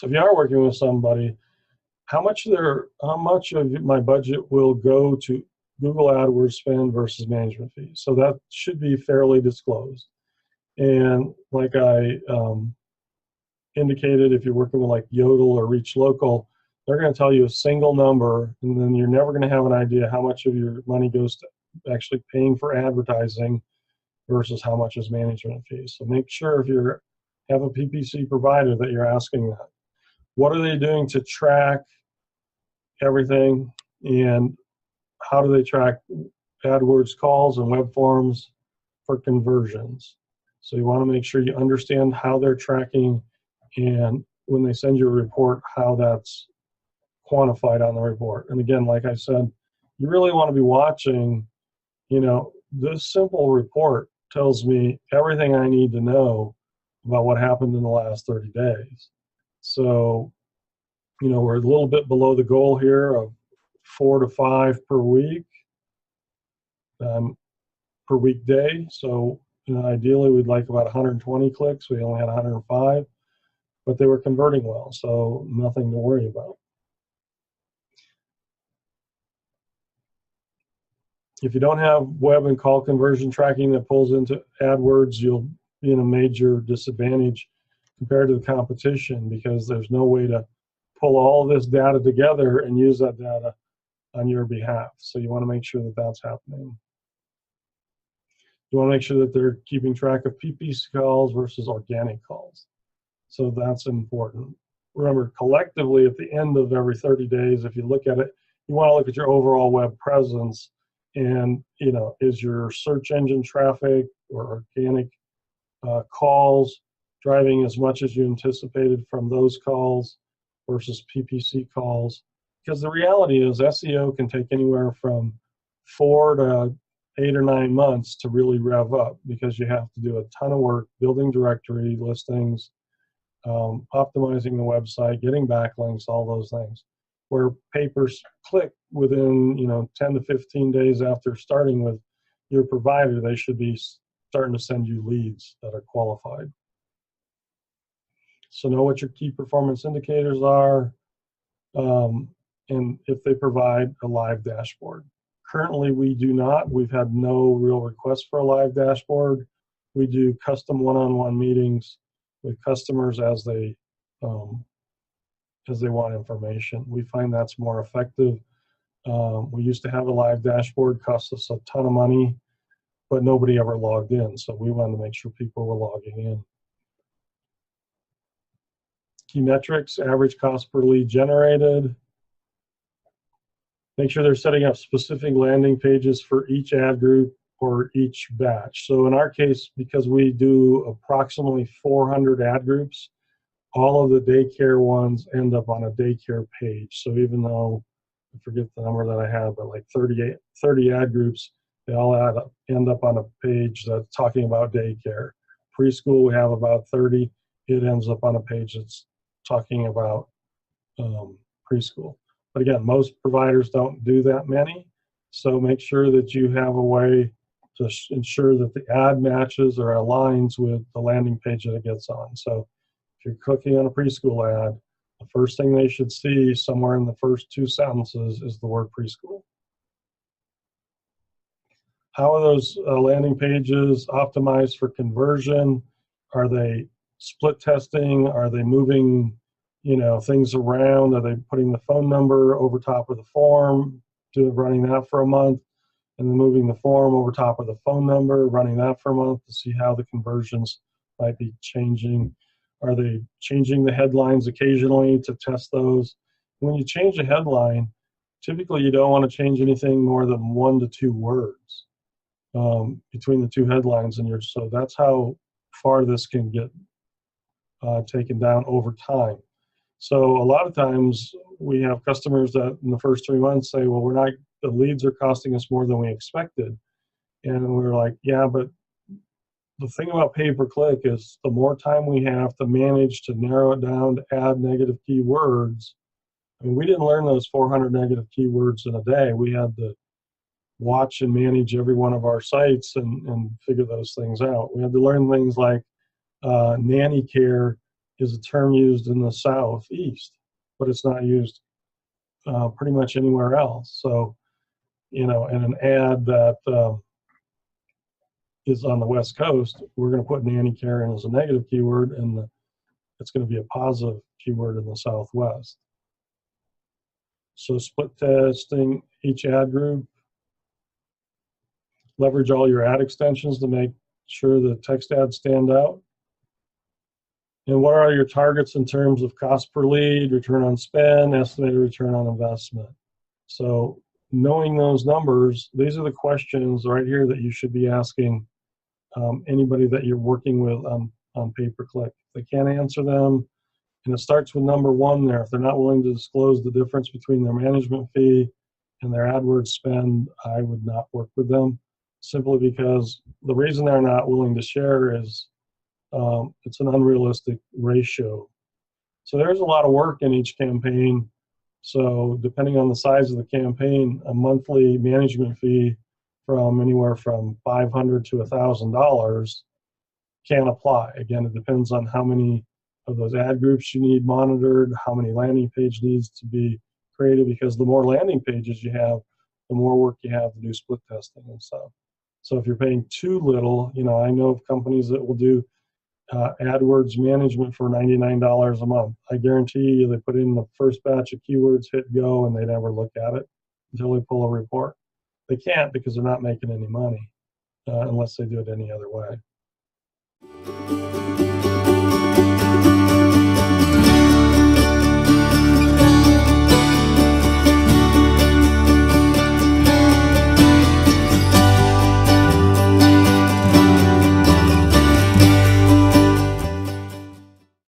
So if you are working with somebody, how much of my budget will go to Google AdWords spend versus management fees? So that should be fairly disclosed. And like I indicated, if you're working with like Yodel or Reach Local, they're going to tell you a single number, and then you're never going to have an idea how much of your money goes to actually paying for advertising versus how much is management fees. So make sure if you have a PPC provider that you're asking that. What are they doing to track everything, and how do they track AdWords calls and web forms for conversions? So you want to make sure you understand how they're tracking, and when they send you a report, how that's quantified on the report. And again, like I said, you really want to be watching, this simple report tells me everything I need to know about what happened in the last 30 days. So, we're a little bit below the goal here of 4 to 5 per week, per weekday. So, ideally we'd like about 120 clicks. We only had 105, but they were converting well, so nothing to worry about. If you don't have web and call conversion tracking that pulls into AdWords, you'll be in a major disadvantage compared to the competition, because there's no way to pull all of this data together and use that data on your behalf. So you want to make sure that that's happening. You want to make sure that they're keeping track of PPC calls versus organic calls. So that's important. Remember, collectively, at the end of every 30 days, if you look at it, you want to look at your overall web presence. And, is your search engine traffic or organic calls driving as much as you anticipated from those calls versus PPC calls? Because the reality is SEO can take anywhere from 4 to 8 or 9 months to really rev up, because you have to do a ton of work building directory listings, optimizing the website, getting backlinks, all those things. Where pay-per-click within 10 to 15 days after starting with your provider, they should be starting to send you leads that are qualified. So know what your key performance indicators are, and if they provide a live dashboard. Currently, we do not. We've had no real request for a live dashboard. We do custom one-on-one meetings with customers as they want information. We find that's more effective. We used to have a live dashboard, cost us a ton of money, but nobody ever logged in. So we wanted to make sure people were logging in. Key metrics: average cost per lead generated. Make sure they're setting up specific landing pages for each ad group or each batch. So in our case, because we do approximately 400 ad groups, all of the daycare ones end up on a daycare page. So even though, I forget the number that I have, but like 30 ad groups, they all end up on a page that's talking about daycare. Preschool, we have about 30. It ends up on a page that's talking about preschool. But again, most providers don't do that many. So make sure that you have a way to ensure that the ad matches or aligns with the landing page that it gets on. So if you're clicking on a preschool ad, the first thing they should see somewhere in the first 2 sentences is the word preschool. How are those landing pages optimized for conversion? Are they split testing? Are they moving things around? Are they putting the phone number over top of the form, running that for a month, and then moving the form over top of the phone number, running that for a month to see how the conversions might be changing? Are they changing the headlines occasionally to test those? When you change a headline, typically you don't want to change anything more than 1 to 2 words between the 2 headlines, and so that's how far this can get taken down over time. So a lot of times we have customers that in the first 3 months say, well, the leads are costing us more than we expected. And we're like, yeah, but the thing about pay-per-click is the more time we have to manage to narrow it down to add negative keywords. I mean, we didn't learn those 400 negative keywords in a day. We had to watch and manage every one of our sites and figure those things out. We had to learn things like nanny care is a term used in the Southeast, but it's not used pretty much anywhere else. So, in an ad that is on the West Coast, we're going to put nanny care in as a negative keyword, and it's going to be a positive keyword in the Southwest. So split testing each ad group, leverage all your ad extensions to make sure the text ads stand out. And what are your targets in terms of cost per lead, return on spend, estimated return on investment? So knowing those numbers, these are the questions right here that you should be asking anybody that you're working with on pay-per-click. If they can't answer them, and it starts with number one there. If they're not willing to disclose the difference between their management fee and their AdWords spend, I would not work with them, simply because the reason they're not willing to share is it's an unrealistic ratio. So there's a lot of work in each campaign. So depending on the size of the campaign, a monthly management fee from anywhere from $500 to $1,000 can apply. Again, it depends on how many of those ad groups you need monitored, how many landing page needs to be created, because the more landing pages you have, the more work you have to do split testing and stuff. So if you're paying too little, I know of companies that will do AdWords management for $99 a month. I guarantee you they put in the first batch of keywords, hit go, and they never look at it until they pull a report. They can't because they're not making any money unless they do it any other way.